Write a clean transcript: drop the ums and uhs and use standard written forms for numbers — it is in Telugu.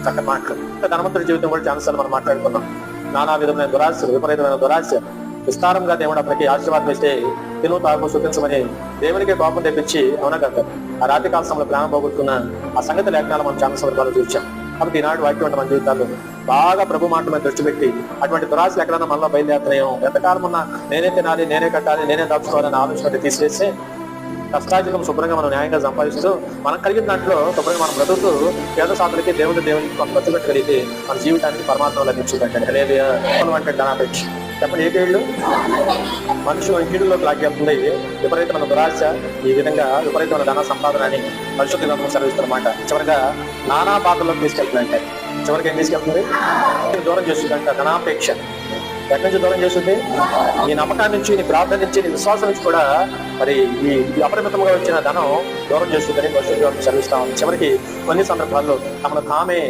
చక్కని మాటలు. ధనవంతుడి జీవితం కూడా ఛాన్సార్లు మనం మాట్లాడుకున్నాం. నానా విధమైన దురాశ, విపరీతమైన దురాశ. విస్తారంగా దేవుడు అతనికి ఆశీర్వాదం ఇస్తే తిను తాగు సుఖించమని దేవునికి కోపం తెప్పించి అవునా కదా ఆ రాత్రి కాల సమయంలో ప్రాణం పోగొట్టుకున్న ఆ సంగతి లేఖనాలు మనం చాలా సందర్భాలు చూసాం. కాబట్టి ఈనాడు వాక్యం మన జీవితాల్లో బాగా ప్రభు మాట మీద దృష్టి పెట్టి అటువంటి దురాశలు ఎక్కడైనా మనలో బయలుదేరుతున్నాయో, ఎంతకాలం ఉన్నా నేనే తినాలి, నేనే కట్టాలి, నేనే దాచుకోవాలని ఆలోచన తీసివేసి కష్టాజితం శుభ్రంగా మనం న్యాయంగా సంపాదిస్తూ మనం కలిగిన దాంట్లో శుభ్రంగా మనం బ్రతుకుతూ పేద సాధనకి దేవునికి కొంత ఖర్చు పెట్టగలిగితే మన జీవితానికి పరమాత్మ లభించుకుంటాడు. అనేది అంటే ధనాపేక్ష. చెప్పండి, ఏ కీళ్ళు మనుషులు కీడులోకి లాగేస్తుంది విపరీతమైన దురాశ, ఈ విధంగా విపరీతమైన ధన సంపాదన అని పరిశుద్ధ గ్రంథం సెలవిస్తున్నమాట. చివరిగా నానా పాత్రలోకి తీసుకెళ్తుందంటే చివరికి ఏం తీసుకెళ్తుంది? దూరం చేస్తుందంట ధనాపేక్ష. ఎక్కడి నుంచి దూరం చేస్తుంది? ఈ నమ్మకాన్ని నుంచి, నీ ప్రార్థన నుంచి, నీ విశ్వాసం నుంచి కూడా మరి ఈ అపరిమితంగా వచ్చిన ధనం దూరం చేస్తుందని పరిశుద్ధ గ్రంథం సెలవిస్తా ఉంది. చివరికి కొన్ని సందర్భాల్లో తమను తామే